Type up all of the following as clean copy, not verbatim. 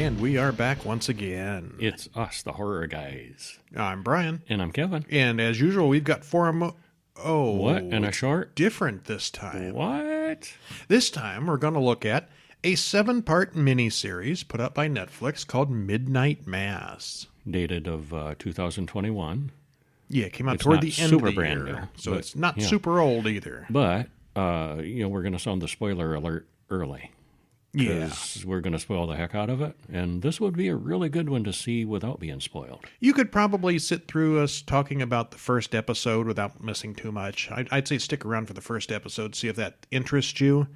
And we are back once again. It's us, the horror guys. I'm Brian. And I'm Kevin. And as usual, we've got What? And a short? Different this time. What? This time, we're going to look at a 7-part miniseries put up by Netflix called Midnight Mass. Dated of 2021. Yeah, it came out It's toward not the end super of the brand year. new, So but, it's not yeah. super old either. But, we're going to sound the spoiler alert early. Yeah. Because we're going to spoil the heck out of it. And this would be a really good one to see without being spoiled. You could probably sit through us talking about the first episode without missing too much. I'd say stick around for the first episode, see if that interests you.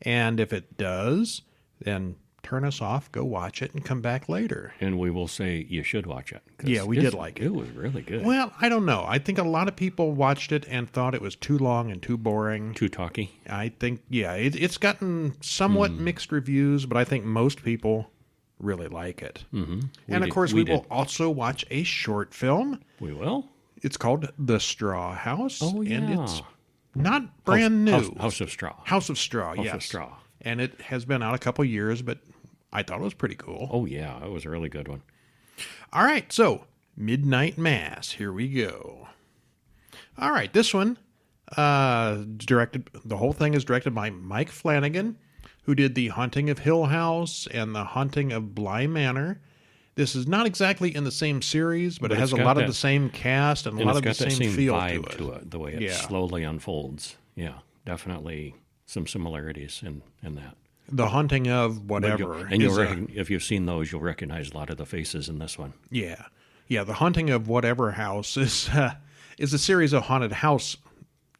And if it does, then turn us off, go watch it, and come back later. And we will say you should watch it. 'Cause Yeah, we did like it. It was really good. Well, I don't know. I think a lot of people watched it and thought it was too long and too boring. Too talky. I think, yeah, it's gotten somewhat mixed reviews, but I think most people really like it. Mm-hmm. And, of course, we will also watch a short film. We will? It's called The Straw House. Oh, yeah. And it's not brand new. House of Straw. House of Straw, House yes. of Straw. And it has been out a couple years, but I thought it was pretty cool. Oh, yeah. It was a really good one. All right, so Midnight Mass. Here we go. All right, this one, the whole thing is directed by Mike Flanagan, who did The Haunting of Hill House and The Haunting of Bly Manor. This is not exactly in the same series, but it has a lot of the same cast and a lot of the same feel vibe to it. The way it slowly unfolds. Yeah, definitely some similarities in that. The Haunting of whatever. If you've seen those, you'll recognize a lot of the faces in this one. Yeah. Yeah, The Haunting of Whatever House is a series of haunted house.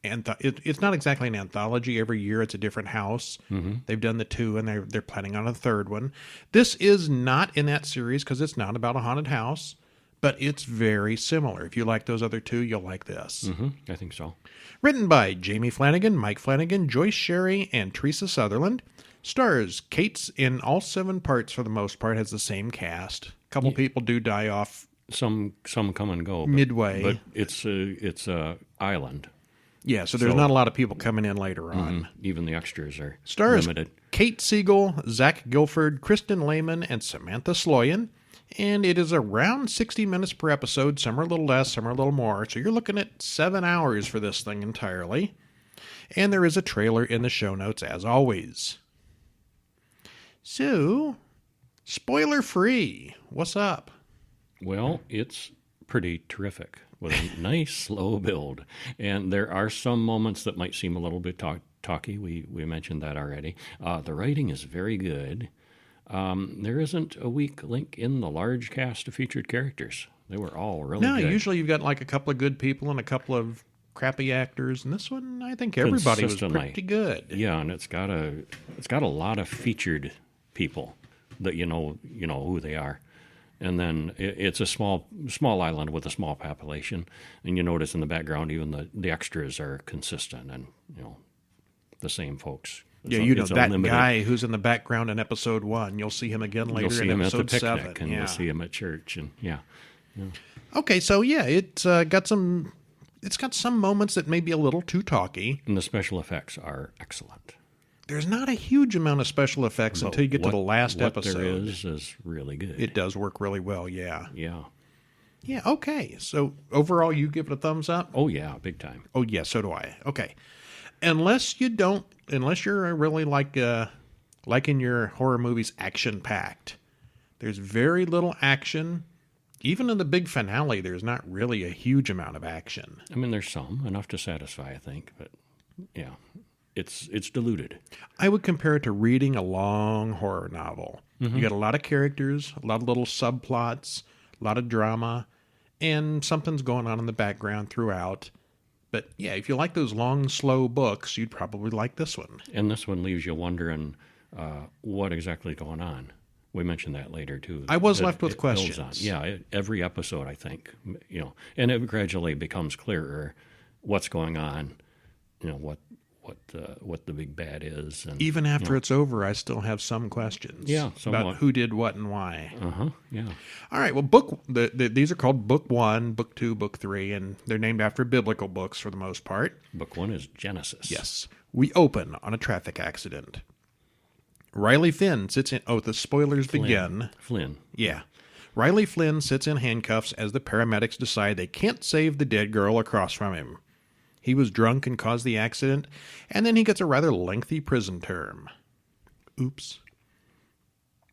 It's not exactly an anthology. Every year it's a different house. Mm-hmm. They've done the 2, and they're planning on a 3rd one. This is not in that series because it's not about a haunted house, but it's very similar. If you like those other 2, you'll like this. Mm-hmm. I think so. Written by Jamie Flanagan, Mike Flanagan, Joyce Sherry, and Teresa Sutherland. Stars Kate's in all 7 parts for the most part, has the same cast. A couple people do die off. Some come and go. Midway. But it's a island. Yeah, so there's not a lot of people coming in later on. Even the extras are Stars limited. Kate Siegel, Zach Gilford, Kristen Lehman, and Samantha Sloyan. And it is around 60 minutes per episode. Some are a little less, some are a little more. So you're looking at 7 hours for this thing entirely. And there is a trailer in the show notes, as always. So, spoiler free. What's up? Well, it's pretty terrific with a nice slow build. And there are some moments that might seem a little bit talky. We mentioned that already. The writing is very good. There isn't a weak link in the large cast of featured characters. They were all really good. No, usually you've got like a couple of good people and a couple of crappy actors. And this one, I think everybody was pretty good. Yeah, and it's got a lot of featured people that you know who they are. And then it's a small island with a small population, and you notice in the background even the extras are consistent and the same folks. That unlimited. Guy who's in the background in episode 1, you'll see him again later in episode 7. You'll see him at the picnic, and you'll see him at church, and yeah. Okay, so yeah, it's got some moments that may be a little too talky, and the special effects are excellent. There's not a huge amount of special effects until you get to the last episode. What there is really good. It does work really well, yeah. Yeah. Yeah, okay. So overall, you give it a thumbs up? Oh, yeah, big time. Oh, yeah, so do I. Okay. Unless you're really liking your horror movies action-packed. There's very little action. Even in the big finale, there's not really a huge amount of action. I mean, there's some, enough to satisfy, I think, but yeah. It's diluted. I would compare it to reading a long horror novel. Mm-hmm. You got a lot of characters, a lot of little subplots, a lot of drama, and something's going on in the background throughout. But yeah, if you like those long, slow books, you'd probably like this one. And this one leaves you wondering what exactly is going on. We mentioned that later, too. I was left with questions. Yeah, every episode, I think. And it gradually becomes clearer what's going on, what the big bad is. And, even after it's over, I still have some questions. Yeah, about who did what and why. Yeah. All right. Well, these are called Book 1, Book 2, Book 3, and they're named after biblical books for the most part. Book 1 is Genesis. Yes. We open on a traffic accident. Riley Finn sits in... Oh, the spoilers begin. Flynn. Yeah. Riley Flynn sits in handcuffs as the paramedics decide they can't save the dead girl across from him. He was drunk and caused the accident, and then he gets a rather lengthy prison term. Oops.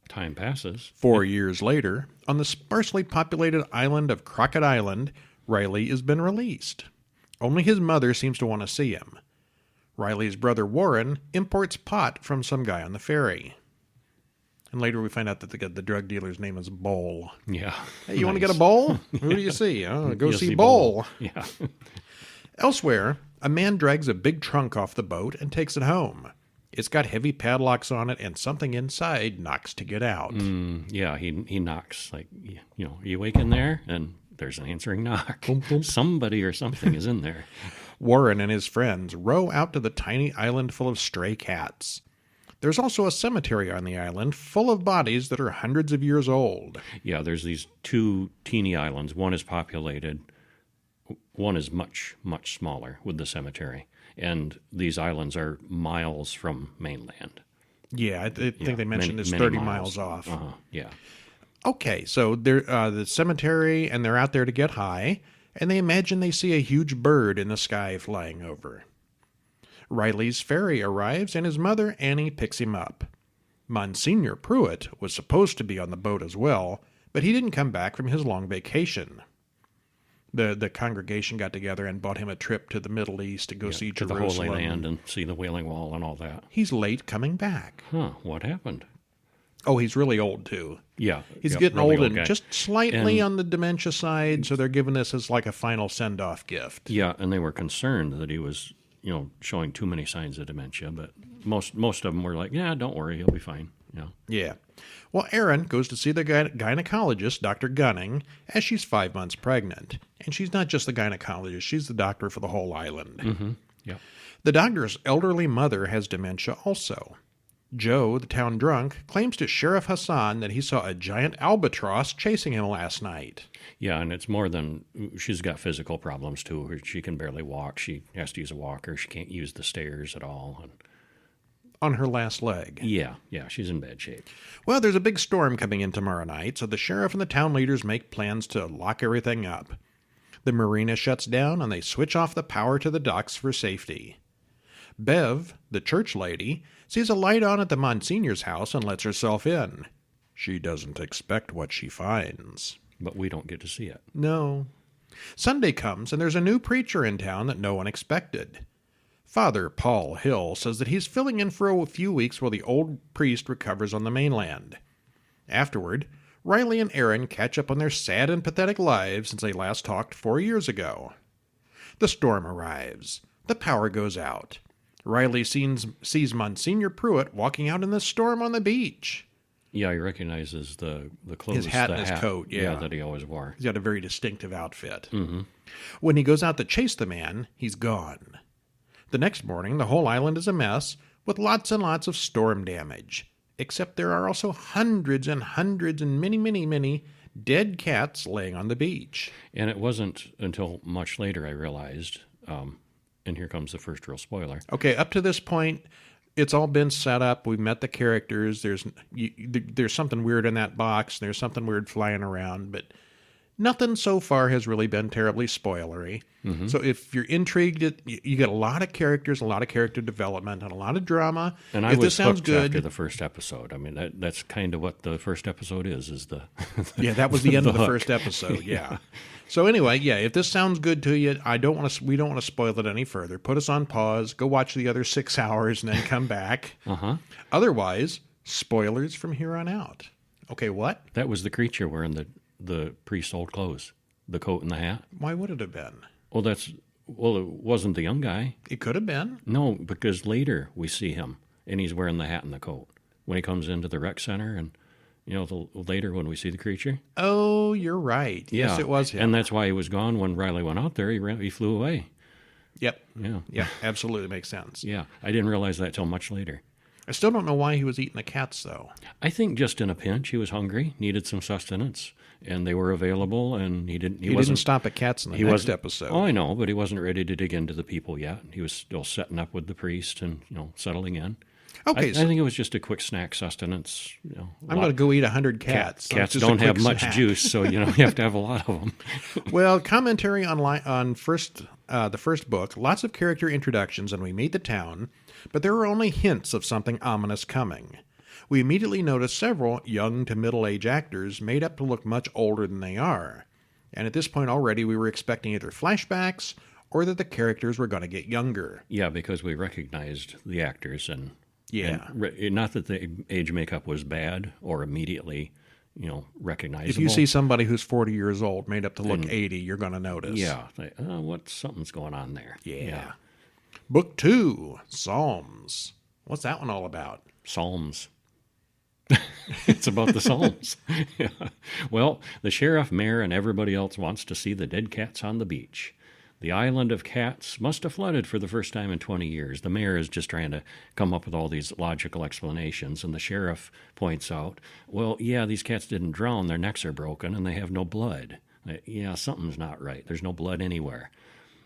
Time passes. 4 years later, on the sparsely populated island of Crockett Island, Riley has been released. Only his mother seems to want to see him. Riley's brother Warren imports pot from some guy on the ferry. And later we find out that the drug dealer's name is Bowl. Yeah. Hey, you want to get a bowl? Who do you see? Oh, go see Bowl. Yeah. Elsewhere, a man drags a big trunk off the boat and takes it home. It's got heavy padlocks on it, and something inside knocks to get out. Yeah, he knocks, like, are you awake in there? And there's an answering knock. Boom, boom. Somebody or something is in there. Warren and his friends row out to the tiny island full of stray cats. There's also a cemetery on the island full of bodies that are hundreds of years old. Yeah, there's these two teeny islands. One is populated. One is much, much smaller with the cemetery. And these islands are miles from mainland. Yeah, I think they mentioned many, it's many 30 miles off. Yeah. Okay, so they're the cemetery, and they're out there to get high, and they imagine they see a huge bird in the sky flying over. Riley's ferry arrives, and his mother, Annie, picks him up. Monsignor Pruitt was supposed to be on the boat as well, but he didn't come back from his long vacation. The congregation got together and bought him a trip to the Middle East to go see to Jerusalem. the Holy Land and see the Wailing Wall and all that. He's late coming back. Huh, what happened? Oh, he's really old, too. Yeah. He's getting really old and guy. just slightly on the dementia side, so they're giving this as like a final send-off gift. Yeah, and they were concerned that he was, showing too many signs of dementia, but most of them were like, yeah, don't worry, he'll be fine. Yeah. Well, Erin goes to see the gynecologist, Dr. Gunning, as she's 5 months pregnant. And she's not just the gynecologist, she's the doctor for the whole island. Mm-hmm. Yeah. The doctor's elderly mother has dementia also. Joe, the town drunk, claims to Sheriff Hassan that he saw a giant albatross chasing him last night. Yeah, and it's more than, she's got physical problems too. She can barely walk. She has to use a walker. She can't use the stairs at all. And on her last leg. Yeah, she's in bad shape. Well, there's a big storm coming in tomorrow night, so the sheriff and the town leaders make plans to lock everything up. The marina shuts down, and they switch off the power to the docks for safety. Bev, the church lady, sees a light on at the Monsignor's house and lets herself in. She doesn't expect what she finds. But we don't get to see it. No. Sunday comes, and there's a new preacher in town that no one expected. Father Paul Hill says that he's filling in for a few weeks while the old priest recovers on the mainland. Afterward, Riley and Erin catch up on their sad and pathetic lives since they last talked 4 years ago. The storm arrives. The power goes out. Riley sees Monsignor Pruitt walking out in the storm on the beach. Yeah, he recognizes the clothes. His hat the and his coat, yeah. that he always wore. He's got a very distinctive outfit. Mm-hmm. When he goes out to chase the man, he's gone. The next morning, the whole island is a mess, with lots and lots of storm damage. Except there are also hundreds and hundreds and many, many, many dead cats laying on the beach. And it wasn't until much later I realized, and here comes the first real spoiler. Okay, up to this point, it's all been set up. We've met the characters. There's something weird in that box. There's something weird flying around, but nothing so far has really been terribly spoilery. Mm-hmm. So if you're intrigued, you get a lot of characters, a lot of character development, and a lot of drama. And I was hooked after the first episode. I mean, that's kind of what the first episode is the yeah, that was the end of the hook. first episode. Yeah. So anyway, yeah, if this sounds good to you, we don't want to spoil it any further. Put us on pause. Go watch the other 6 hours, and then come back. Otherwise, spoilers from here on out. Okay, what? That was the creature wearing the priest's old clothes, the coat and the hat. Why would it have been? Well, it wasn't the young guy. It could have been. No, because later we see him, and he's wearing the hat and the coat when he comes into the rec center, and later when we see the creature. Oh, you're right. Yeah. Yes, it was him. And that's why he was gone when Riley went out there. He flew away. Yep. Yeah. Yeah, absolutely makes sense. Yeah, I didn't realize that till much later. I still don't know why he was eating the cats, though. I think just in a pinch, he was hungry, needed some sustenance, and they were available, and he didn't stop at cats in the next episode. Oh, I know, but he wasn't ready to dig into the people yet. He was still setting up with the priest and settling in. Okay, I so think it was just a quick snack sustenance. I'm going to go eat 100 cats. Cats Just a don't have quick much snack. juice, so you have to have a lot of them. Well, commentary on the first book, lots of character introductions, and we meet the town, but there are only hints of something ominous coming. We immediately notice several young to middle-age actors made up to look much older than they are. And at this point already, we were expecting either flashbacks or that the characters were going to get younger. Yeah, because we recognized the actors, and not that the age makeup was bad or immediately, recognizable. If you see somebody who's 40 years old made up to look 80, you're going to notice. Yeah, something's going on there. Yeah. Book 2, Psalms. What's that one all about? Psalms. It's about the Psalms. Yeah. Well, the sheriff, mayor, and everybody else wants to see the dead cats on the beach. The island of cats must have flooded for the first time in 20 years. The mayor is just trying to come up with all these logical explanations, and the sheriff points out, well, yeah, these cats didn't drown. Their necks are broken, and they have no blood. Yeah, something's not right. There's no blood anywhere.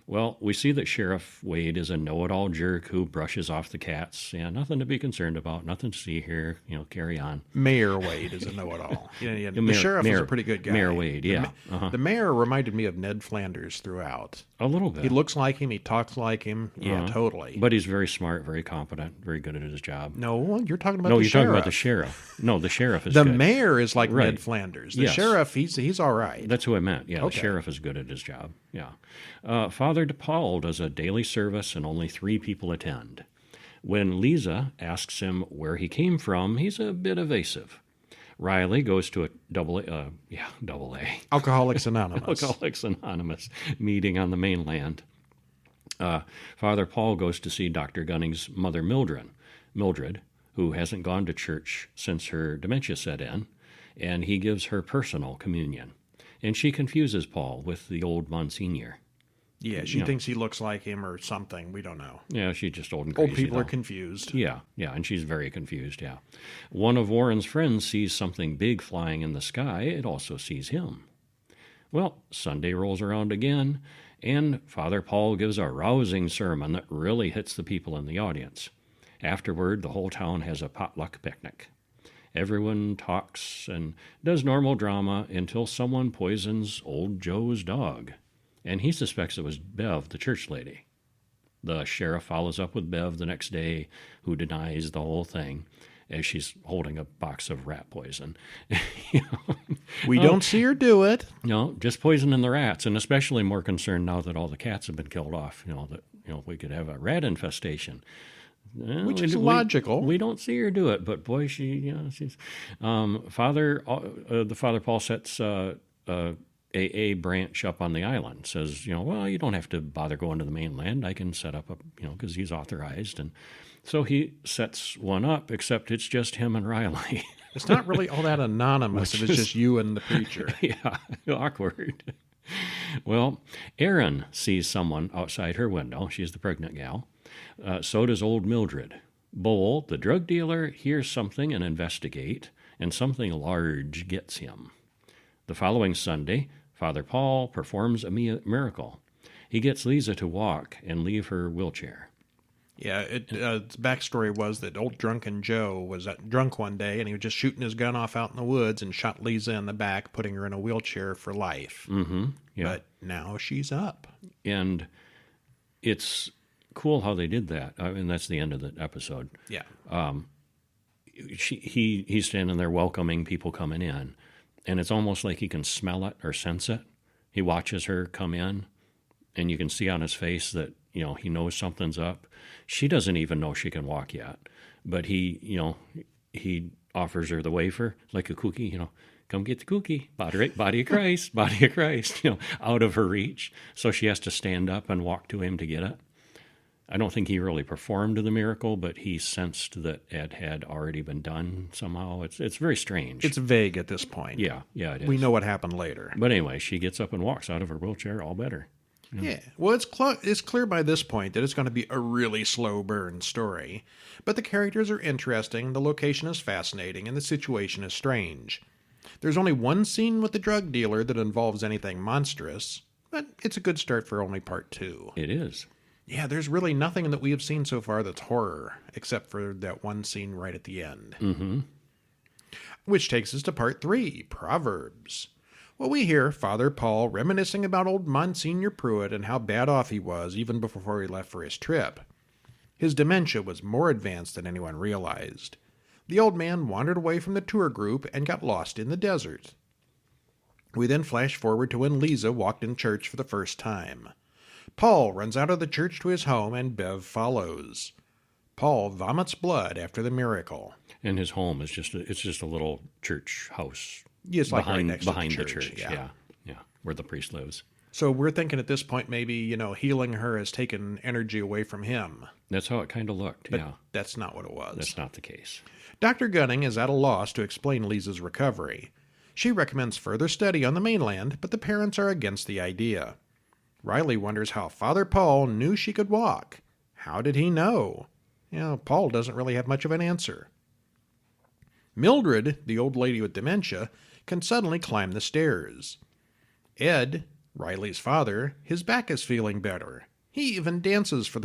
Well, we see that Sheriff Wade is a know-it-all jerk who brushes off the cats. Yeah, nothing to be concerned about, nothing to see here. Carry on. Mayor Wade is a know-it-all. The sheriff is a pretty good guy. Mayor Wade, yeah. The mayor reminded me of Ned Flanders throughout. A little bit. He looks like him. He talks like him. Yeah, totally. But he's very smart, very competent, very good at his job. No, you're talking about the sheriff. No, you're talking about the sheriff. No, the sheriff is the good. mayor is like Ned Flanders. The sheriff, he's all right. That's who I meant. Yeah, okay. The sheriff is good at his job. Yeah. Father DePaul does a daily service and only 3 people attend. When Lisa asks him where he came from, he's a bit evasive. Riley goes to a double A. Alcoholics Anonymous. Alcoholics Anonymous meeting on the mainland. Father Paul goes to see Dr. Gunning's mother, Mildred, who hasn't gone to church since her dementia set in, and he gives her personal communion. And she confuses Paul with the old Monsignor. Yeah, she thinks he looks like him or something. We don't know. Yeah, she's just old and crazy. Old people are confused. Yeah, and she's very confused, yeah. One of Warren's friends sees something big flying in the sky. It also sees him. Well, Sunday rolls around again, and Father Paul gives a rousing sermon that really hits the people in the audience. Afterward, the whole town has a potluck picnic. Everyone talks and does normal drama until someone poisons old Joe's dog. And he suspects it was Bev, the church lady. The sheriff follows up with Bev the next day, who denies the whole thing as she's holding a box of rat poison. We don't see her do it. No, just poisoning the rats, and especially more concerned now that all the cats have been killed off. That we could have a rat infestation. Which is logical. We don't see her do it, but boy, she's the Father Paul sets AA branch up on the island. Says, well, you don't have to bother going to the mainland. I can set up because he's authorized, and so he sets one up. Except it's just him and Riley. It's not really all that anonymous if it's just you and the preacher. Yeah, awkward. Well, Erin sees someone outside her window. She's the pregnant gal. So does old Mildred. Bull, the drug dealer, hears something and investigate, and something large gets him. The following Sunday, Father Paul performs a miracle. He gets Lisa to walk and leave her wheelchair. Yeah, its backstory was that old drunken Joe was drunk one day, and he was just shooting his gun off out in the woods and shot Lisa in the back, putting her in a wheelchair for life. Mm-hmm. Yeah. But now she's up. And it's cool how they did that. I mean, that's the end of the episode. Yeah. He's standing there welcoming people coming in, and it's almost like he can smell it or sense it. He watches her come in, and you can see on his face that, he knows something's up. She doesn't even know she can walk yet, but he offers her the wafer, like a cookie, come get the cookie, body of Christ, out of her reach. So she has to stand up and walk to him to get it. I don't think he really performed the miracle, but he sensed that it had already been done somehow. It's very strange. It's vague at this point. Yeah, it is. We know what happened later. But anyway, she gets up and walks out of her wheelchair, all better. Yeah. Well, it's clear by this point that it's going to be a really slow burn story. But the characters are interesting, the location is fascinating, and the situation is strange. There's only one scene with the drug dealer that involves anything monstrous, but it's a good start for only part 2. It is. Yeah, there's really nothing that we have seen so far that's horror, except for that one scene right at the end. Mm-hmm. Which takes us to part 3, Proverbs. Well, we hear Father Paul reminiscing about old Monsignor Pruitt and how bad off he was even before he left for his trip. His dementia was more advanced than anyone realized. The old man wandered away from the tour group and got lost in the desert. We then flash forward to when Lisa walked in church for the first time. Paul runs out of the church to his home and Bev follows. Paul vomits blood after the miracle. And his home is just a little church house. Yes, like behind, right next behind to the church. Yeah, where the priest lives. So we're thinking at this point maybe, healing her has taken energy away from him. That's how it kind of looked, But yeah. that's not what it was. That's not the case. Dr. Gunning is at a loss to explain Lisa's recovery. She recommends further study on the mainland, but the parents are against the idea. Riley wonders how Father Paul knew she could walk. How did he know? Paul doesn't really have much of an answer. Mildred, the old lady with dementia, can suddenly climb the stairs. Ed, Riley's father, his back is feeling better. He even dances with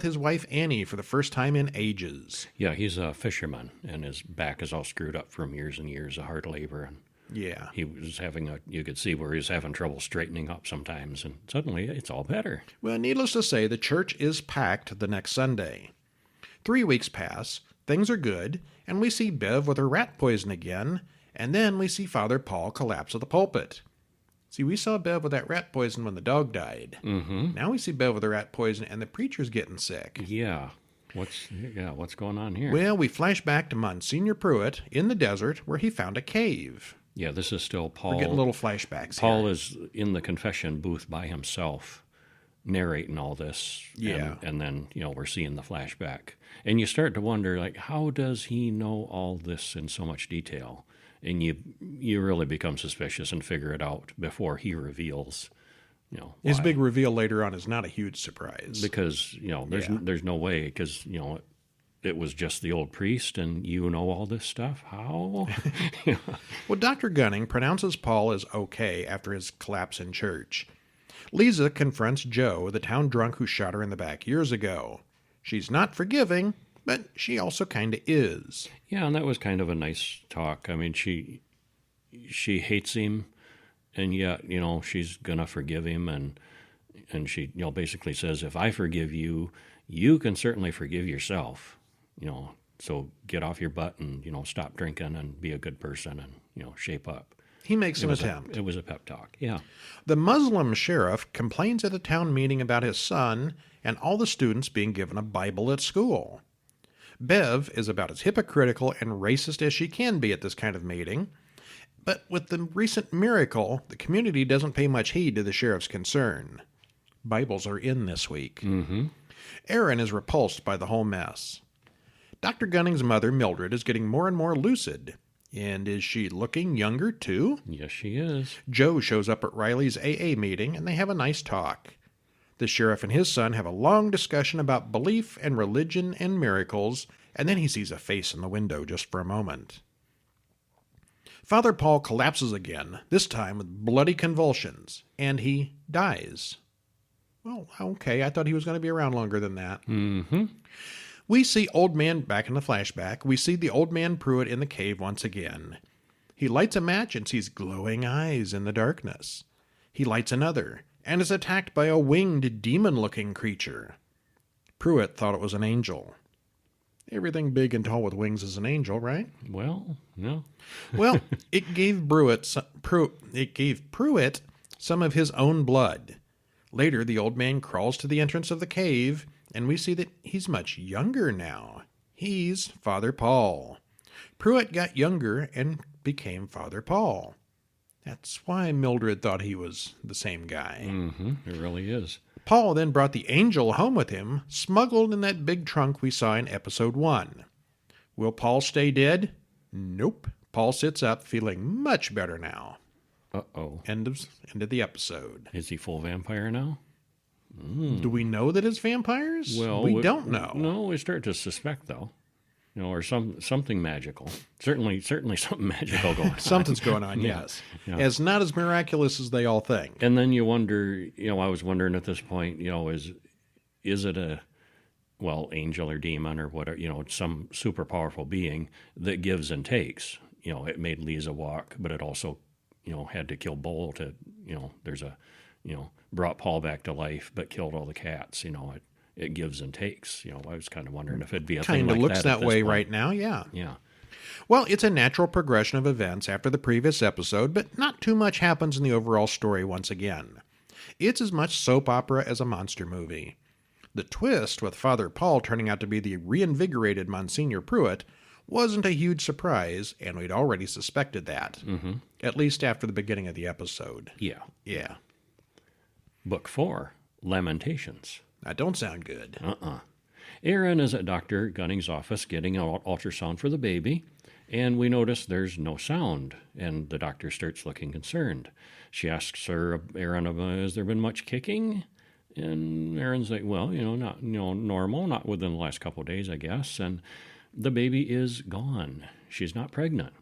his wife Annie for the first time in ages. Yeah, he's a fisherman, and his back is all screwed up from years and years of hard labor. And yeah, he was you could see where he was having trouble straightening up sometimes, and suddenly it's all better. Well, needless to say, the church is packed the next Sunday. 3 weeks pass, things are good, and we see Bev with her rat poison again, and then we see Father Paul collapse at the pulpit. See, we saw Bev with that rat poison when the dog died. Mm-hmm. Now we see Bev with the rat poison, and the preacher's getting sick. Yeah. What's going on here? Well, we flash back to Monsignor Pruitt in the desert where he found a cave. Yeah, this is still Paul. We're getting little flashbacks Paul here. is in the confession booth by himself, narrating all this. Yeah. And then, we're seeing the flashback. And you start to wonder, how does he know all this in so much detail? And you really become suspicious and figure it out before he reveals, His why. big reveal later on is not a huge surprise. Because, there's no way, because, it was just the old priest and all this stuff. How? Well, Dr. Gunning pronounces Paul as okay after his collapse in church. Lisa confronts Joe, the town drunk who shot her in the back years ago. She's not forgiving, but she also kind of is. Yeah, and that was kind of a nice talk. I mean, she hates him, and yet, she's going to forgive him, and she, basically says, if I forgive you, you can certainly forgive yourself, so get off your butt and, stop drinking and be a good person and, shape up. He makes an attempt. It was a pep talk, yeah. The Muslim sheriff complains at a town meeting about his son and all the students being given a Bible at school. Bev is about as hypocritical and racist as she can be at this kind of meeting, but with the recent miracle, the community doesn't pay much heed to the sheriff's concern. Bibles are in this week. Mm-hmm. Aaron is repulsed by the whole mess. Dr. Gunning's mother, Mildred, is getting more and more lucid. And is she looking younger, too? Yes, she is. Joe shows up at Riley's AA meeting, and they have a nice talk. The sheriff and his son have a long discussion about belief and religion and miracles, and then he sees a face in the window just for a moment. Father Paul collapses again, this time with bloody convulsions, and he dies. Well, okay, I thought he was going to be around longer than that. Mm-hmm. We see Old Man, back in the flashback, we see the Old Man Pruitt in the cave once again. He lights a match and sees glowing eyes in the darkness. He lights another, and is attacked by a winged, demon-looking creature. Pruitt thought it was an angel. Everything big and tall with wings is an angel, right? Well, no. Well, it gave Pruitt some of his own blood. Later, the old man crawls to the entrance of the cave, and we see that he's much younger now. He's Father Paul. Pruitt got younger and became Father Paul. That's why Mildred thought he was the same guy. Mm-hmm. It really is. Paul then brought the angel home with him, smuggled in that big trunk we saw in episode 1. Will Paul stay dead? Nope. Paul sits up, feeling much better now. Uh-oh. End of the episode. Is he full vampire now? Do we know that it's vampires? Well, we don't know. No, we start to suspect, though. or something magical. Certainly something magical going on. Something's going on, yes. Yeah. It's not as miraculous as they all think. And then you wonder, I was wondering at this point, is it a, angel or demon or whatever, some super powerful being that gives and takes? It made Lisa walk, but it also, had to kill Bull to, there's a, brought Paul back to life, but killed all the cats. It gives and takes. I was kind of wondering if it'd be a thing like that. Kind of looks that way point. right now, yeah. Yeah. Well, it's a natural progression of events after the previous episode, but not too much happens in the overall story once again. It's as much soap opera as a monster movie. The twist, with Father Paul turning out to be the reinvigorated Monsignor Pruitt, wasn't a huge surprise, and we'd already suspected that. Mm-hmm. At least after the beginning of the episode. Yeah. Yeah. Book 4, Lamentations. That don't sound good. Aaron is at Dr. Gunning's office getting an ultrasound for the baby, and we notice there's no sound, and the doctor starts looking concerned. She asks her, Aaron, has there been much kicking? And Aaron's like, well, not normal, not within the last couple of days, I guess. And the baby is gone. She's not pregnant,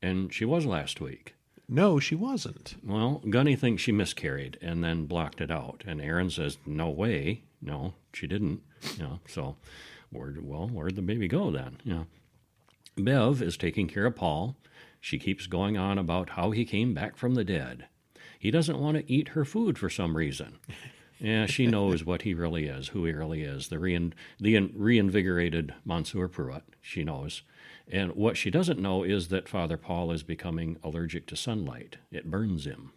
and she was last week. No, she wasn't. Well, Gunny thinks she miscarried and then blocked it out. And Aaron says, no way. No, she didn't. So where'd the baby go then? Bev is taking care of Paul. She keeps going on about how he came back from the dead. He doesn't want to eat her food for some reason. Yeah, she knows what he really is, who he really is. The reinvigorated Monsieur Pruitt, she knows. And what she doesn't know is that Father Paul is becoming allergic to sunlight. It burns him.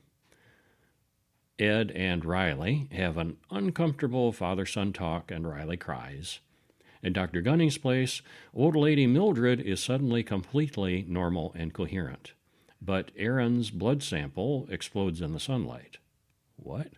Ed and Riley have an uncomfortable father-son talk, and Riley cries. At Dr. Gunning's place, old lady Mildred is suddenly completely normal and coherent. But Aaron's blood sample explodes in the sunlight. What?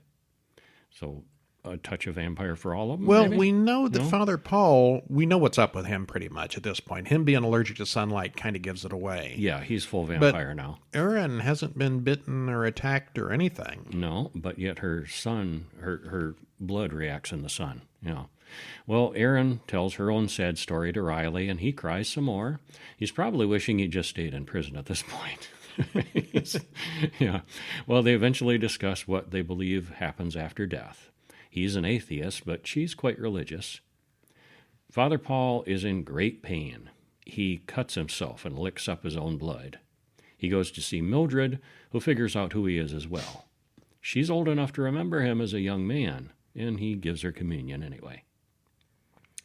So a touch of vampire for all of them? Well, maybe? we know that No? Father Paul, we know what's up with him pretty much at this point. Him being allergic to sunlight kind of gives it away. Yeah, he's full vampire now. Aaron hasn't been bitten or attacked or anything. No, but yet her son, her blood reacts in the sun. Well, Aaron tells her own sad story to Riley, and he cries some more. He's probably wishing he just stayed in prison at this point. Yeah. Well, they eventually discuss what they believe happens after death. He's an atheist, but she's quite religious. Father Paul is in great pain. He cuts himself and licks up his own blood. He goes to see Mildred, who figures out who he is as well. She's old enough to remember him as a young man, and he gives her communion anyway.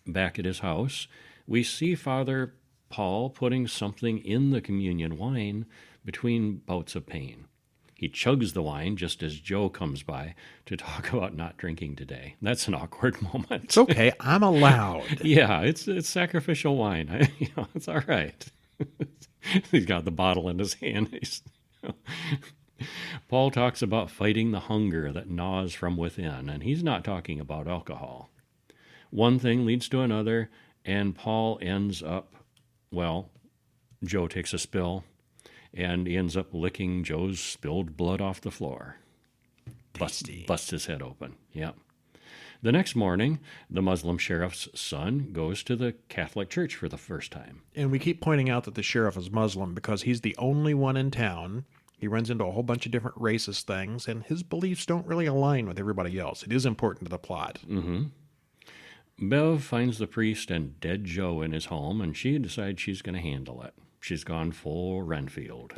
Back at his house, we see Father Paul putting something in the communion wine between bouts of pain. He chugs the wine just as Joe comes by to talk about not drinking today. That's an awkward moment. It's okay. I'm allowed. Yeah, it's sacrificial wine. It's all right. He's got the bottle in his hand. Paul talks about fighting the hunger that gnaws from within, and he's not talking about alcohol. One thing leads to another, and Paul ends up, Joe takes a spill, and he ends up licking Joe's spilled blood off the floor. Busts his head open. Yep. The next morning, the Muslim sheriff's son goes to the Catholic Church for the first time. And we keep pointing out that the sheriff is Muslim because he's the only one in town. He runs into a whole bunch of different racist things, and his beliefs don't really align with everybody else. It is important to the plot. Mm-hmm. Bev finds the priest and dead Joe in his home, and she decides she's going to handle it. She's gone full Renfield.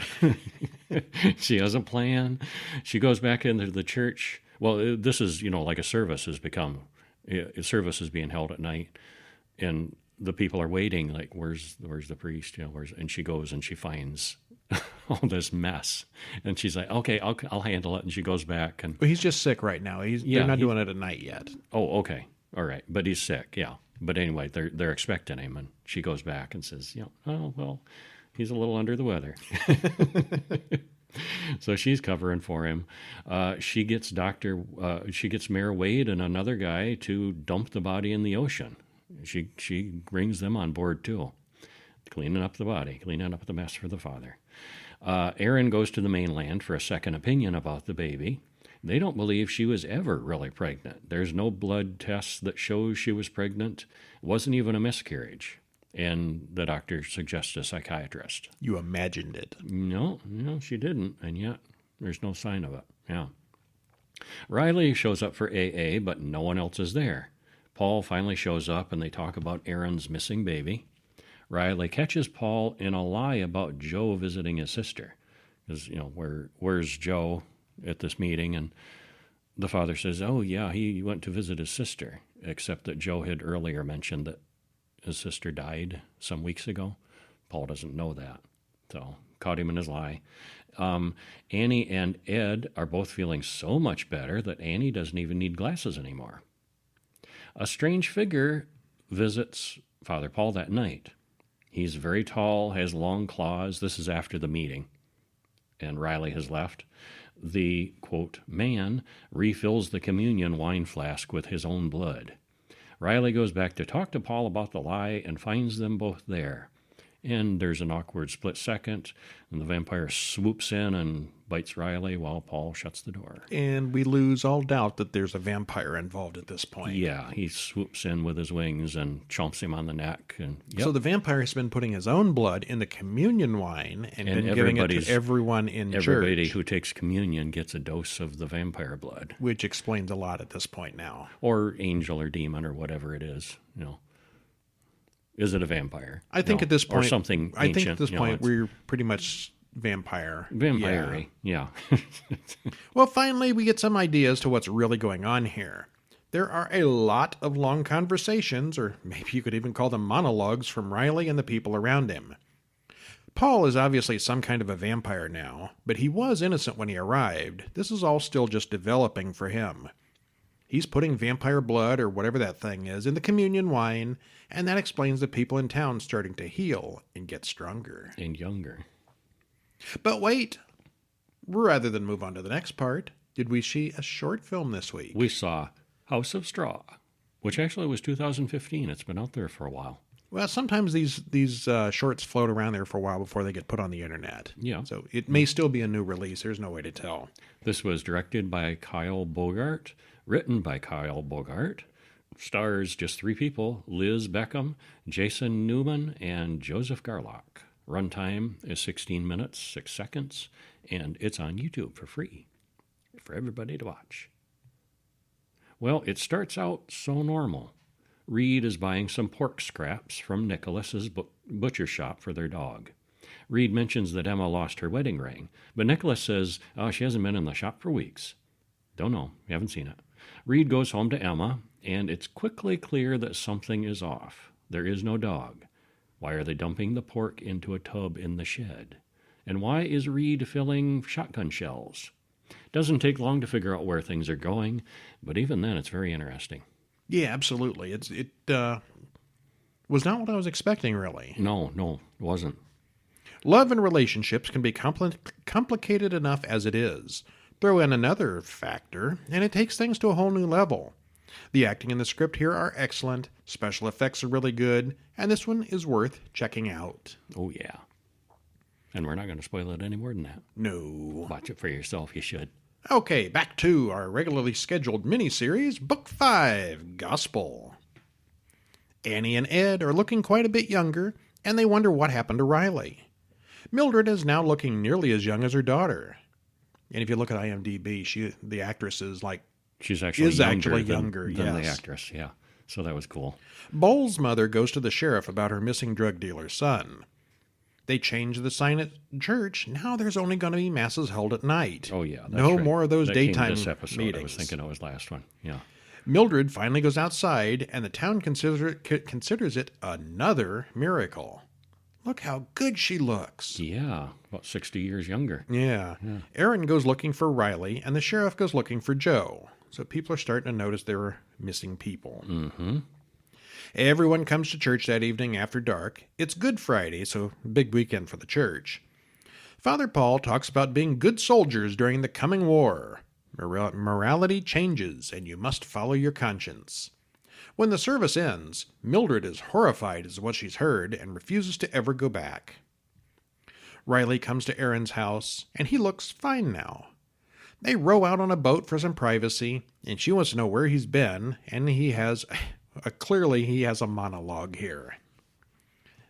She has a plan. She goes back into the church. Well, this is, like a service has become. A service is being held at night, and the people are waiting. Like, where's the priest? And she goes and she finds all this mess, and she's like, okay, I'll handle it. And she goes back, and Well, he's just sick right now. They're not doing it at night yet. Oh, okay, all right, but he's sick, yeah. But anyway, they're expecting him, and she goes back and says, oh well, he's a little under the weather. So she's covering for him. She gets Mayor Wade and another guy to dump the body in the ocean. She brings them on board too, cleaning up the mess for the father. Aaron goes to the mainland for a second opinion about the baby. They don't believe she was ever really pregnant. There's no blood tests that shows she was pregnant. It wasn't even a miscarriage. And the doctor suggests a psychiatrist. You imagined it. No, she didn't, and yet there's no sign of it. Yeah. Riley shows up for AA, but no one else is there. Paul finally shows up, and they talk about Aaron's missing baby. Riley catches Paul in a lie about Joe visiting his sister. Because, where's Joe at this meeting? And the father says, oh, yeah, he went to visit his sister, except that Joe had earlier mentioned that his sister died some weeks ago. Paul doesn't know that, so caught him in his lie. Annie and Ed are both feeling so much better that Annie doesn't even need glasses anymore. A strange figure visits Father Paul that night. He's very tall, has long claws. This is after the meeting, and Riley has left. The, quote, man refills the communion wine flask with his own blood. Riley goes back to talk to Paul about the lie and finds them both there. And there's an awkward split second, and the vampire swoops in and bites Riley while Paul shuts the door. And we lose all doubt that there's a vampire involved at this point. Yeah, he swoops in with his wings and chomps him on the neck. And So the vampire has been putting his own blood in the communion wine and been giving it to everyone in church. Everybody who takes communion gets a dose of the vampire blood. Which explains a lot at this point now. Or angel or demon or whatever it is, Is it a vampire? I think at this point, or something ancient. I think at this point we're pretty much vampire. Vampire-y, yeah. Well, finally, we get some ideas to what's really going on here. There are a lot of long conversations, or maybe you could even call them monologues, from Riley and the people around him. Paul is obviously some kind of a vampire now, but he was innocent when he arrived. This is all still just developing for him. He's putting vampire blood, or whatever that thing is, in the communion wine, and that explains the people in town starting to heal and get stronger. And younger. But wait! Rather than move on to the next part, did we see a short film this week? We saw House of Straw, which actually was 2015. It's been out there for a while. Well, sometimes these shorts float around there for a while before they get put on the internet. Yeah. So it may still be a new release. There's no way to tell. This was directed by Kyle Bogart, written by Kyle Bogart, stars just 3 people, Liz Beckham, Jason Newman, and Joseph Garlock. Runtime is 16 minutes, 6 seconds, and it's on YouTube for free for everybody to watch. Well, it starts out so normal. Reed is buying some pork scraps from Nicholas's butcher shop for their dog. Reed mentions that Emma lost her wedding ring, but Nicholas says, she hasn't been in the shop for weeks. Don't know, we haven't seen it. Reed goes home to Emma, and it's quickly clear that something is off. There is no dog. Why are they dumping the pork into a tub in the shed? And why is Reed filling shotgun shells? Doesn't take long to figure out where things are going, but even then it's very interesting. Yeah, absolutely. It was not what I was expecting, really. No, it wasn't. Love and relationships can be complicated enough as it is. Throw in another factor, and it takes things to a whole new level. The acting and the script here are excellent, special effects are really good, and this one is worth checking out. Oh, yeah. And we're not going to spoil it any more than that. No. Watch it for yourself, you should. Okay, back to our regularly scheduled miniseries, Book 5, Gospel. Annie and Ed are looking quite a bit younger, and they wonder what happened to Riley. Mildred is now looking nearly as young as her daughter. And if you look at IMDb, the actress is She's actually younger than yes. the actress, yeah. So that was cool. Bowles' mother goes to the sheriff about her missing drug dealer's son. They change the sign at church. Now there's only going to be masses held at night. Oh, yeah. That's no right. more of those that daytime came this episode. meetings. I was thinking it was last one. Yeah. Mildred finally goes outside, and the town considers it another miracle. Look how good she looks. Yeah, about 60 years younger. Yeah. Aaron goes looking for Riley, and the sheriff goes looking for Joe. So people are starting to notice there are missing people. Mm-hmm. Everyone comes to church that evening after dark. It's Good Friday, so big weekend for the church. Father Paul talks about being good soldiers during the coming war. Morality changes, and you must follow your conscience. When the service ends, Mildred is horrified at what she's heard and refuses to ever go back. Riley comes to Aaron's house, and he looks fine now. They row out on a boat for some privacy, and she wants to know where he's been, and he has... clearly, he has a monologue here.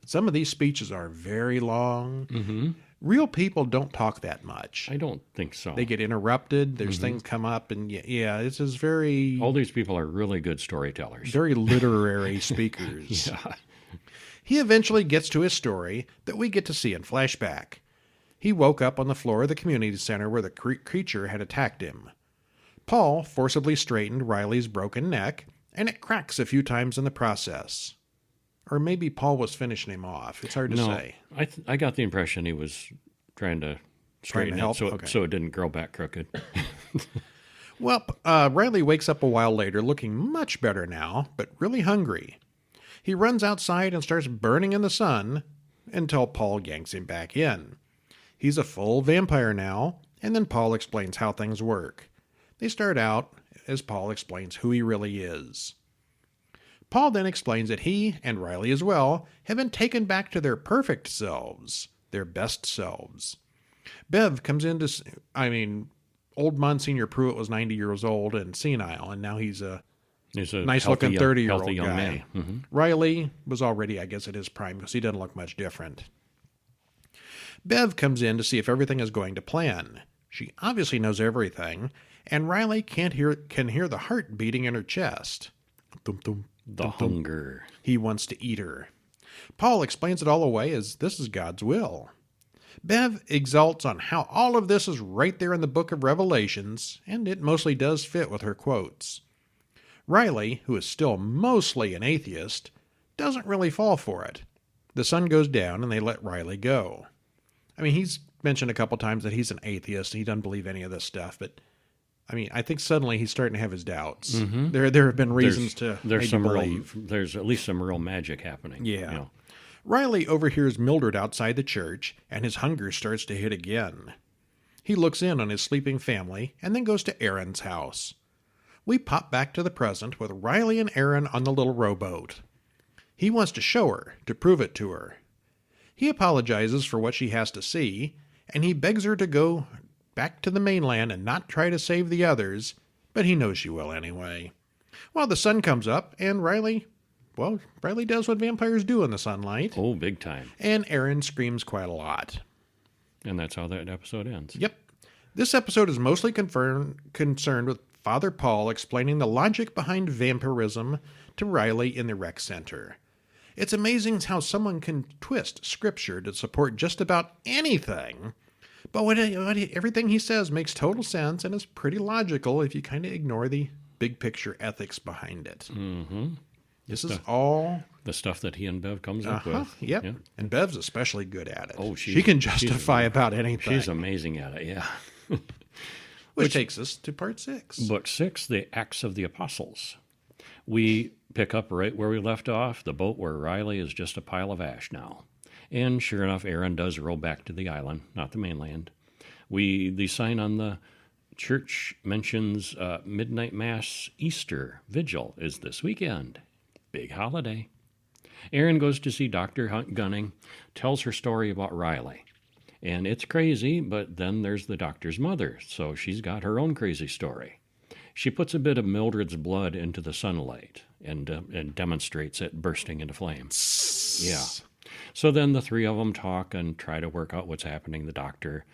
Some of these speeches are very long. Real people don't talk that much. I don't think so. They get interrupted. There's things come up, and yeah, this is very... All these people are really good storytellers. Very literary speakers. Yeah. He eventually gets to his story that we get to see in flashback. He woke up on the floor of the community center where the creature had attacked him. Paul forcibly straightened Riley's broken neck, and it cracks a few times in the process. Or maybe Paul was finishing him off. It's hard to say. I got the impression he was trying to straighten help? it so it didn't grow back crooked. Well, Riley wakes up a while later looking much better now, but really hungry. He runs outside and starts burning in the sun until Paul yanks him back in. He's a full vampire now, and then Paul explains how things work. They start out as Paul explains who he really is. Paul then explains that he, and Riley as well, have been taken back to their perfect selves, their best selves. Bev comes in to... old Monsignor Pruitt was 90 years old and senile, and now he's a nice-looking 30-year-old young guy. man. Mm-hmm. Riley was already, I guess, at his prime because he doesn't look much different. Bev comes in to see if everything is going to plan. She obviously knows everything, and Riley can hear the heart beating in her chest. Thum, thum, The hunger. He wants to eat her. Paul explains it all away as this is God's will. Bev exalts on how all of this is right there in the book of Revelations, and it mostly does fit with her quotes. Riley, who is still mostly an atheist, doesn't really fall for it. The sun goes down and they let Riley go. He's mentioned a couple times that he's an atheist and he doesn't believe any of this stuff, but I think suddenly he's starting to have his doubts. Mm-hmm. There have been reasons to believe. There's at least some real magic happening. Yeah. Riley overhears Mildred outside the church, and his hunger starts to hit again. He looks in on his sleeping family, and then goes to Aaron's house. We pop back to the present with Riley and Aaron on the little rowboat. He wants to show her, to prove it to her. He apologizes for what she has to see, and he begs her to go back to the mainland and not try to save the others, but he knows she will anyway. Well, the sun comes up, and Riley does what vampires do in the sunlight. Oh, big time. And Aaron screams quite a lot. And that's how that episode ends. Yep. This episode is mostly concerned with Father Paul explaining the logic behind vampirism to Riley in the rec center. It's amazing how someone can twist scripture to support just about anything, but everything he says makes total sense and is pretty logical if you kind of ignore the big picture ethics behind it. Mm-hmm. This is all... the stuff that he and Bev comes up with. Yep. Yeah. And Bev's especially good at it. Oh, she can justify about anything. She's amazing at it, yeah. Which takes us to part 6. Book 6, The Acts of the Apostles. We pick up right where we left off, the boat where Riley is just a pile of ash now. And sure enough, Aaron does roll back to the island, not the mainland. The sign on the church mentions Midnight Mass Easter Vigil is this weekend. Big holiday. Aaron goes to see Dr. Gunning, tells her story about Riley. And it's crazy, but then there's the doctor's mother, so she's got her own crazy story. She puts a bit of Mildred's blood into the sunlight and demonstrates it bursting into flames. Yeah. So then the three of them talk and try to work out what's happening. The doctor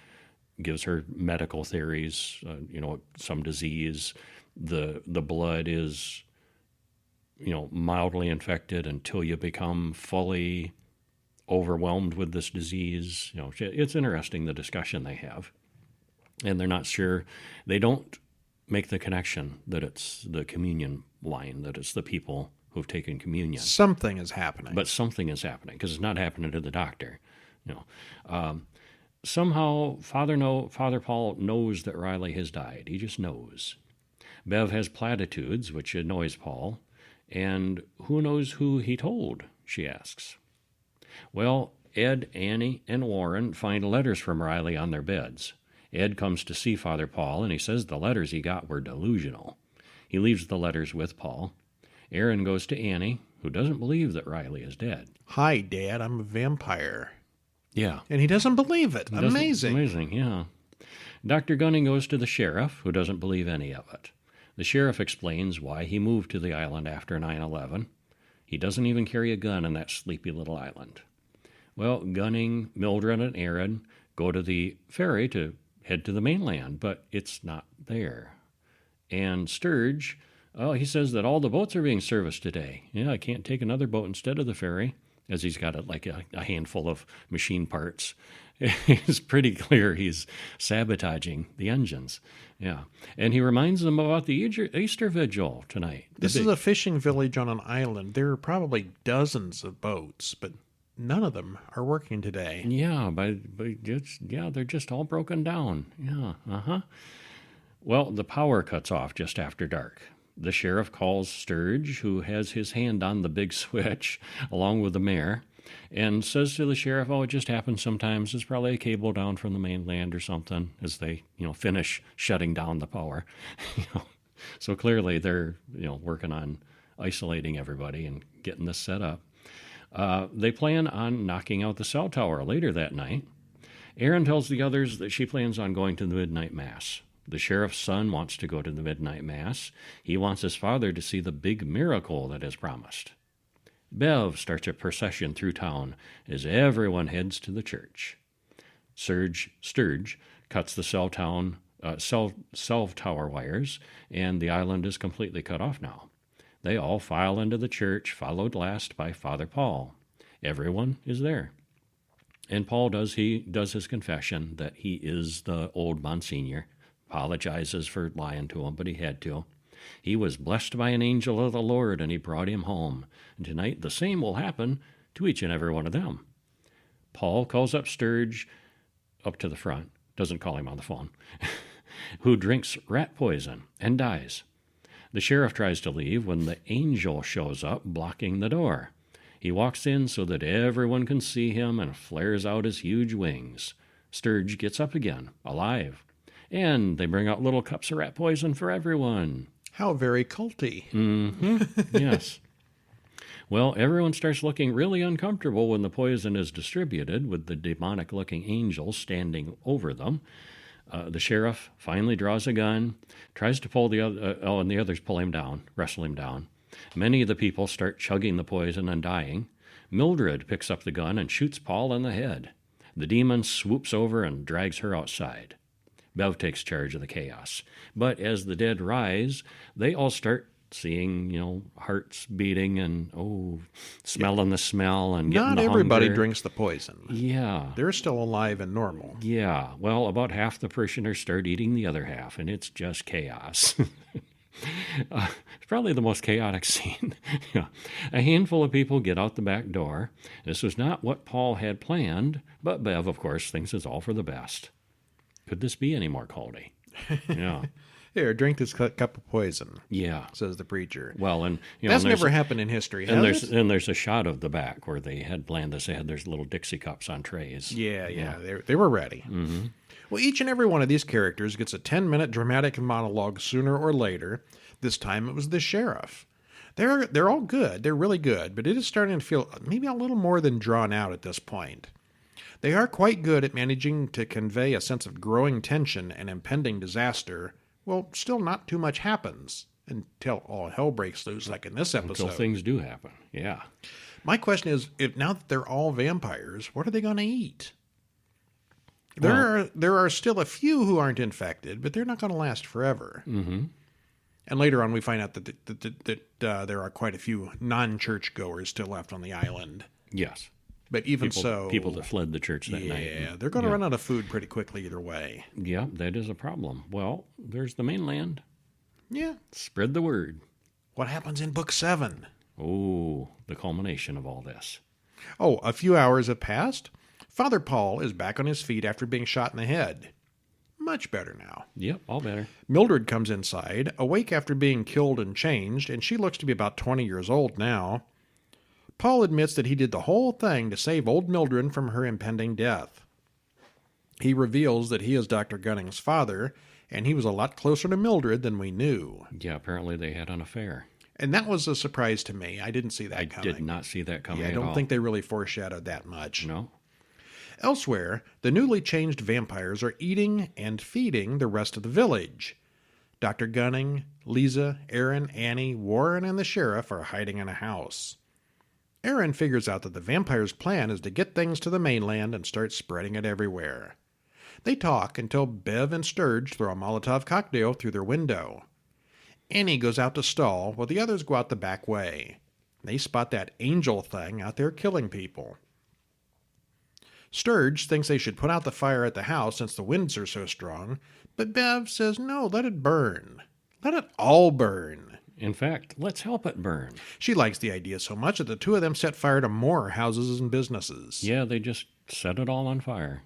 gives her medical theories, some disease. The blood is, mildly infected until you become fully overwhelmed with this disease. It's interesting, the discussion they have. And they're not sure. They don't make the connection that it's the communion line, that it's the people who've taken communion. Something is happening. But something is happening, because it's not happening to the doctor. Somehow, Father Paul knows that Riley has died. He just knows. Bev has platitudes, which annoys Paul. And who knows who he told, she asks. Well, Ed, Annie, and Warren find letters from Riley on their beds. Ed comes to see Father Paul, and he says the letters he got were delusional. He leaves the letters with Paul. Aaron goes to Annie, who doesn't believe that Riley is dead. Hi, Dad, I'm a vampire. Yeah. And he doesn't believe it. Amazing. Amazing, yeah. Dr. Gunning goes to the sheriff, who doesn't believe any of it. The sheriff explains why he moved to the island after 9/11. He doesn't even carry a gun on that sleepy little island. Well, Gunning, Mildred, and Aaron go to the ferry to head to the mainland, but it's not there. And Sturge, oh, he says that all the boats are being serviced today. Yeah, I can't take another boat instead of the ferry, as he's got a handful of machine parts. It's pretty clear he's sabotaging the engines. Yeah. And he reminds them about the Easter Vigil tonight. This is a fishing village on an island. There are probably dozens of boats, but none of them are working today. Yeah, they're just all broken down. Yeah, Well, the power cuts off just after dark. The sheriff calls Sturge, who has his hand on the big switch, along with the mayor, and says to the sheriff, oh, it just happens sometimes. It's probably a cable down from the mainland or something, as they, finish shutting down the power. So clearly they're, working on isolating everybody and getting this set up. They plan on knocking out the cell tower later that night. Aaron tells the others that she plans on going to the midnight mass. The sheriff's son wants to go to the midnight mass. He wants his father to see the big miracle that is promised. Bev starts a procession through town as everyone heads to the church. Sturge cuts the cell tower wires, and the island is completely cut off now. They all file into the church, followed last by Father Paul. Everyone is there. And Paul does his confession that he is the old Monsignor. Apologizes for lying to him, but he had to. He was blessed by an angel of the Lord, and he brought him home. And tonight the same will happen to each and every one of them. Paul calls up Sturge up to the front, doesn't call him on the phone, who drinks rat poison and dies. The sheriff tries to leave when the angel shows up, blocking the door. He walks in so that everyone can see him and flares out his huge wings. Sturge gets up again, alive. And they bring out little cups of rat poison for everyone. How very culty. Mm-hmm. Yes. Well, everyone starts looking really uncomfortable when the poison is distributed, with the demonic-looking angel standing over them. The sheriff finally draws a gun, tries to pull the other, and the others pull him down, wrestle him down. Many of the people start chugging the poison and dying. Mildred picks up the gun and shoots Paul in the head. The demon swoops over and drags her outside. Bev takes charge of the chaos. But as the dead rise, they all start seeing, hearts beating and, smelling the smell and getting the hunger. Not everybody drinks the poison. Yeah. They're still alive and normal. Yeah. Well, about half the parishioners start eating the other half, and it's just chaos. It's probably the most chaotic scene. Yeah. A handful of people get out the back door. This was not what Paul had planned, but Bev, of course, thinks it's all for the best. Could this be any more culty? Yeah. Here, drink this cup of poison. Yeah, says the preacher. Well, and that's never happened in history. And there's a shot of the back where they had planned this. They had there's little Dixie cups on trays. Yeah. They were ready. Mm-hmm. Well, each and every one of these characters gets a 10-minute dramatic monologue sooner or later. This time it was the sheriff. They're all good. They're really good, but it is starting to feel maybe a little more than drawn out at this point. They are quite good at managing to convey a sense of growing tension and impending disaster. Well, still not too much happens until all hell breaks loose, like in this episode. Until things do happen, yeah. My question is, if now that they're all vampires, what are they going to eat? There are still a few who aren't infected, but they're not going to last forever. Mm-hmm. And later on, we find out that there are quite a few non-church goers still left on the island. Yes. But people that fled the church that night. Yeah, they're going to run out of food pretty quickly either way. Yeah, that is a problem. Well, there's the mainland. Yeah. Spread the word. What happens in Book 7? Oh, the culmination of all this. Oh, a few hours have passed. Father Paul is back on his feet after being shot in the head. Much better now. Yep, all better. Mildred comes inside, awake after being killed and changed, and she looks to be about 20 years old now. Paul admits that he did the whole thing to save old Mildred from her impending death. He reveals that he is Dr. Gunning's father, and he was a lot closer to Mildred than we knew. Yeah, apparently they had an affair. And that was a surprise to me. I didn't see that coming. I did not see that coming at all. I don't think they really foreshadowed that much. No. Elsewhere, the newly changed vampires are eating and feeding the rest of the village. Dr. Gunning, Lisa, Aaron, Annie, Warren, and the sheriff are hiding in a house. Aaron figures out that the vampire's plan is to get things to the mainland and start spreading it everywhere. They talk until Bev and Sturge throw a Molotov cocktail through their window. Annie goes out to stall while the others go out the back way. They spot that angel thing out there killing people. Sturge thinks they should put out the fire at the house since the winds are so strong, but Bev says no, let it burn. Let it all burn. In fact, let's help it burn. She likes the idea so much that the two of them set fire to more houses and businesses. Yeah, they just set it all on fire.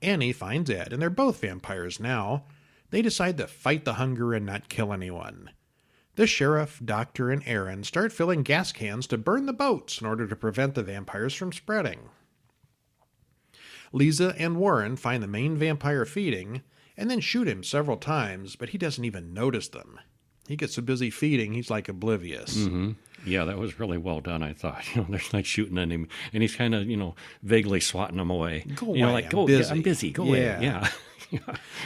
Annie finds Ed, and they're both vampires now. They decide to fight the hunger and not kill anyone. The sheriff, doctor, and Aaron start filling gas cans to burn the boats in order to prevent the vampires from spreading. Lisa and Warren find the main vampire feeding, and then shoot him several times, but he doesn't even notice them. He gets so busy feeding, he's like oblivious. Mm-hmm. Yeah, that was really well done, I thought. They're not shooting at him, and he's kind of, vaguely swatting them away. Go away, like, I'm busy. Yeah, I'm busy, go away. Yeah.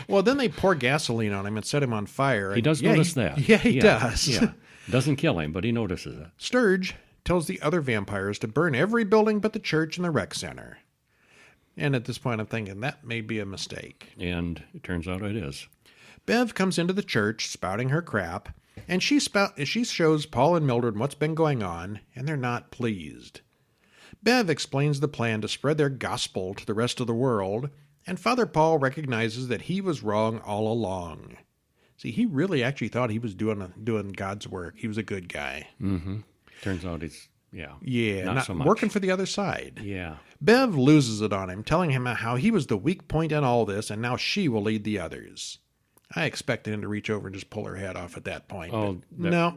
Well, then they pour gasoline on him and set him on fire. He does notice that. Yeah, he does. Yeah. Doesn't kill him, but he notices it. Sturge tells the other vampires to burn every building but the church and the rec center. And at this point, I'm thinking that may be a mistake. And it turns out it is. Bev comes into the church spouting her crap, and she shows Paul and Mildred what's been going on, and they're not pleased. Bev explains the plan to spread their gospel to the rest of the world, and Father Paul recognizes that he was wrong all along. See, he really actually thought he was doing God's work. He was a good guy. Mm-hmm. Turns out he's, not so much. Working for the other side. Yeah. Bev loses it on him, telling him how he was the weak point in all this, and now she will lead the others. I expected him to reach over and just pull her head off at that point. Oh, no.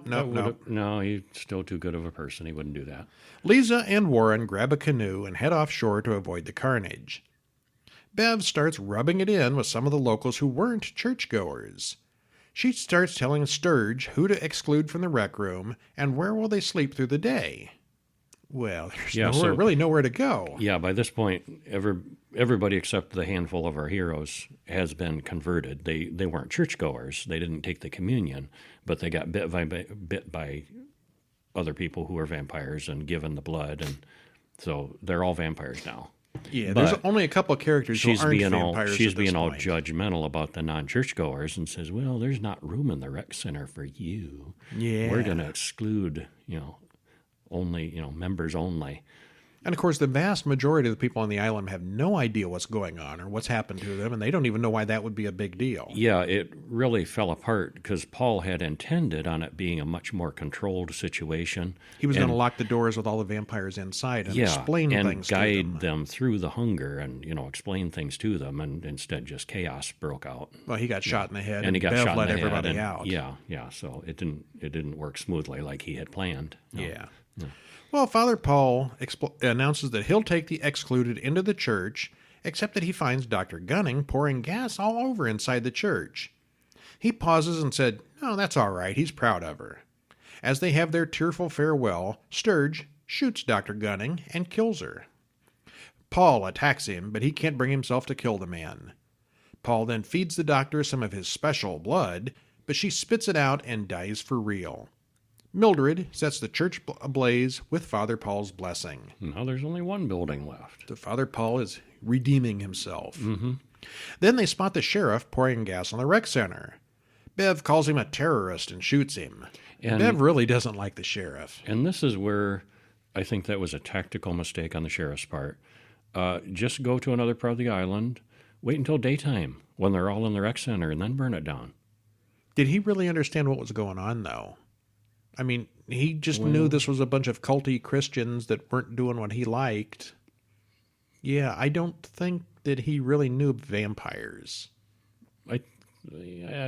No, he's still too good of a person. He wouldn't do that. Lisa and Warren grab a canoe and head offshore to avoid the carnage. Bev starts rubbing it in with some of the locals who weren't churchgoers. She starts telling Sturge who to exclude from the rec room and where will they sleep through the day. Well, there's really nowhere to go. Yeah, by this point, everybody except the handful of our heroes has been converted. They weren't churchgoers. They didn't take the communion, but they got bit by other people who were vampires and given the blood, and so they're all vampires now. Yeah, there's only a couple of characters who aren't vampires. She's being all judgmental about the non-churchgoers and says, "Well, there's not room in the rec center for you. Yeah, we're going to exclude, only, members only." And of course, the vast majority of the people on the island have no idea what's going on or what's happened to them, and they don't even know why that would be a big deal. Yeah, it really fell apart because Paul had intended on it being a much more controlled situation. He was going to lock the doors with all the vampires inside and explain things to them. And guide them through the hunger and, explain things to them, and instead just chaos broke out. Well, he got shot in the head, and he got Bev shot let in the everybody head, out. Yeah, so it didn't work smoothly like he had planned. No. Yeah. Well, Father Paul announces that he'll take the excluded into the church, except that he finds Dr. Gunning pouring gas all over inside the church. He pauses and said, "Oh, that's all right. He's proud of her." As they have their tearful farewell, Sturge shoots Dr. Gunning and kills her. Paul attacks him, but he can't bring himself to kill the man. Paul then feeds the doctor some of his special blood, but she spits it out and dies for real. Mildred sets the church ablaze with Father Paul's blessing. Now there's only one building left. The Father Paul is redeeming himself. Mm-hmm. Then they spot the sheriff pouring gas on the rec center. Bev calls him a terrorist and shoots him. And Bev really doesn't like the sheriff. And this is where I think that was a tactical mistake on the sheriff's part. Just go to another part of the island, wait until daytime when they're all in the rec center, and then burn it down. Did he really understand what was going on, though? I mean, he just knew this was a bunch of culty Christians that weren't doing what he liked. Yeah, I don't think that he really knew vampires. I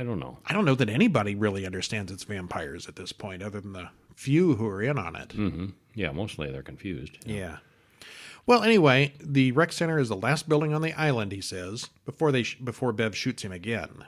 don't know. I don't know that anybody really understands it's vampires at this point, other than the few who are in on it. Mm-hmm. Yeah, mostly they're confused. Yeah. Well, anyway, the rec center is the last building on the island, he says, before Bev shoots him again.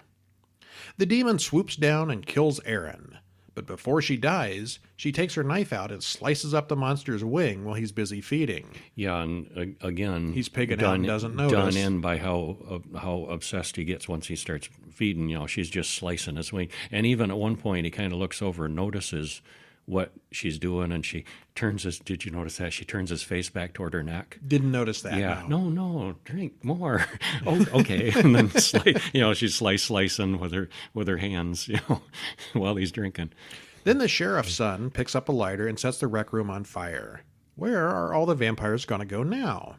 The demon swoops down and kills Aaron. But before she dies, she takes her knife out and slices up the monster's wing while he's busy feeding. Yeah, and again, he's pigging out and doesn't notice. Done in by how obsessed he gets once he starts feeding. She's just slicing his wing. And even at one point, he kind of looks over and notices what she's doing, and she turns his. Did you notice that she turns his face back toward her neck? Didn't notice that. Yeah, No. no, drink more. Oh, okay. And then she's slicing with her hands, while he's drinking. Then the sheriff's son picks up a lighter and sets the rec room on fire. Where are all the vampires going to go now?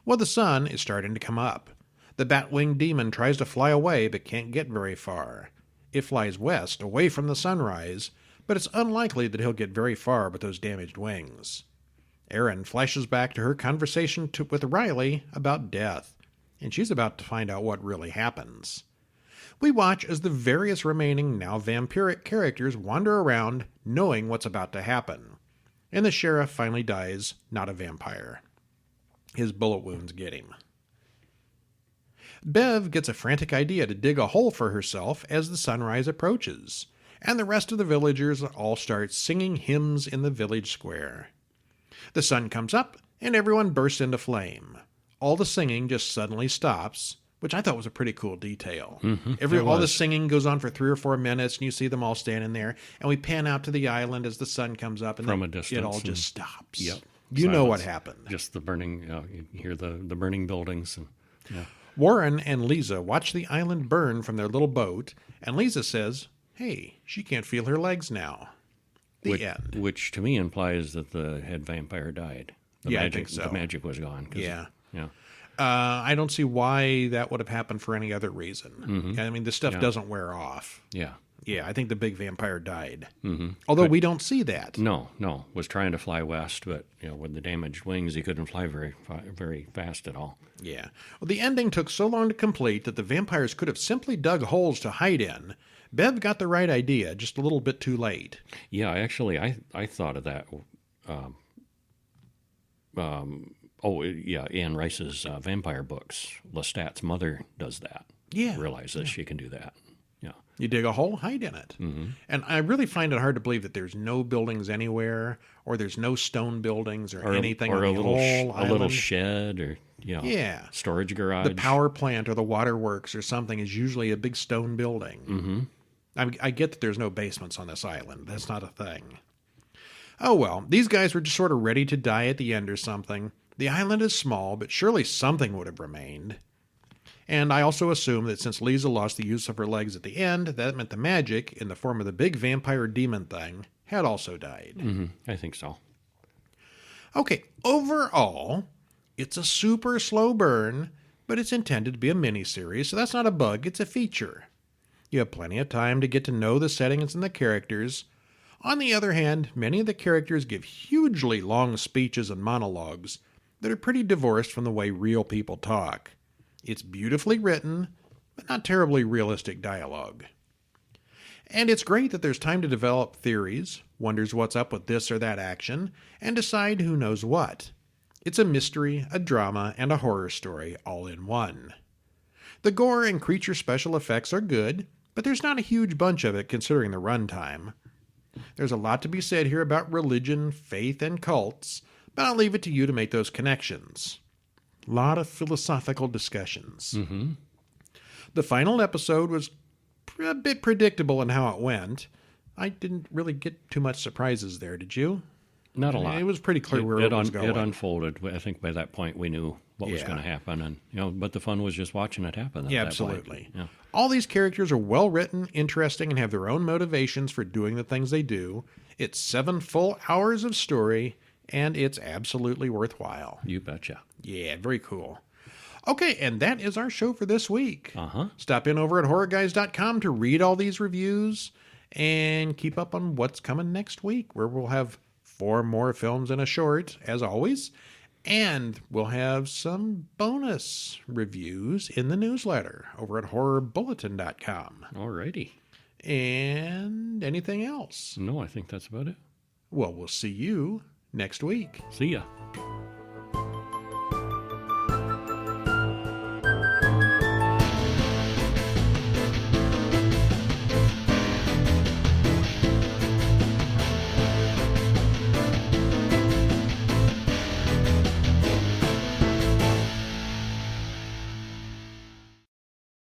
Well, the sun is starting to come up. The bat-winged demon tries to fly away but can't get very far. It flies west, away from the sunrise, but it's unlikely that he'll get very far with those damaged wings. Erin flashes back to her conversation with Riley about death, and she's about to find out what really happens. We watch as the various remaining now vampiric characters wander around, knowing what's about to happen. And the sheriff finally dies, not a vampire. His bullet wounds get him. Bev gets a frantic idea to dig a hole for herself as the sunrise approaches, and the rest of the villagers all start singing hymns in the village square. The sun comes up, and everyone bursts into flame. All the singing just suddenly stops, which I thought was a pretty cool detail. Mm-hmm. All the singing goes on for 3 or 4 minutes, and you see them all standing there, and we pan out to the island as the sun comes up, and from a distance, it all just stops. Yep. You know what happened. Just the burning, you hear the burning buildings. And, yeah. Warren and Lisa watch the island burn from their little boat, and Lisa says, hey, she can't feel her legs now. The end. Which to me implies that the head vampire died. I think so. The magic was gone. Yeah. Yeah. I don't see why that would have happened for any other reason. Mm-hmm. I mean, the stuff doesn't wear off. Yeah. Yeah, I think the big vampire died. Mm-hmm. Although we don't see that. No. Was trying to fly west, but with the damaged wings, he couldn't fly very fast at all. Yeah. Well, the ending took so long to complete that the vampires could have simply dug holes to hide in. Bev got the right idea, just a little bit too late. Yeah, actually, I thought of that. Anne Rice's vampire books. Lestat's mother does that. Yeah. Realizes she can do that. Yeah. You dig a hole, hide in it. Mm-hmm. And I really find it hard to believe that there's no buildings anywhere, or there's no stone buildings or anything on the whole island. A little shed or, storage garage. The power plant or the waterworks or something is usually a big stone building. Mm-hmm. I get that there's no basements on this island. That's not a thing. Oh well, these guys were just sort of ready to die at the end or something. The island is small, but surely something would have remained. And I also assume that since Lisa lost the use of her legs at the end, that meant the magic, in the form of the big vampire demon thing, had also died. Mm-hmm. I think so. Okay, overall, it's a super slow burn, but it's intended to be a miniseries, so that's not a bug, it's a feature. You have plenty of time to get to know the settings and the characters. On the other hand, many of the characters give hugely long speeches and monologues that are pretty divorced from the way real people talk. It's beautifully written, but not terribly realistic dialogue. And it's great that there's time to develop theories, wonders what's up with this or that action, and decide who knows what. It's a mystery, a drama, and a horror story all in one. The gore and creature special effects are good, but there's not a huge bunch of it considering the runtime. There's a lot to be said here about religion, faith, and cults, but I'll leave it to you to make those connections. A lot of philosophical discussions. Mm-hmm. The final episode was a bit predictable in how it went. I didn't really get too much surprises there, did you? Not a lot. It was pretty clear where it was going. It unfolded. I think by that point we knew what was going to happen, and but the fun was just watching it happen. Yeah, absolutely. Yeah. All these characters are well written, interesting, and have their own motivations for doing the things they do. It's 7 full hours of story, and it's absolutely worthwhile. You betcha. Yeah, very cool. Okay, and that is our show for this week. Uh-huh. Stop in over at horrorguys.com to read all these reviews and keep up on what's coming next week, where we'll have 4 more films and a short, as always. And we'll have some bonus reviews in the newsletter over at horrorbulletin.com. Alrighty. And anything else? No, I think that's about it. Well, we'll see you next week. See ya.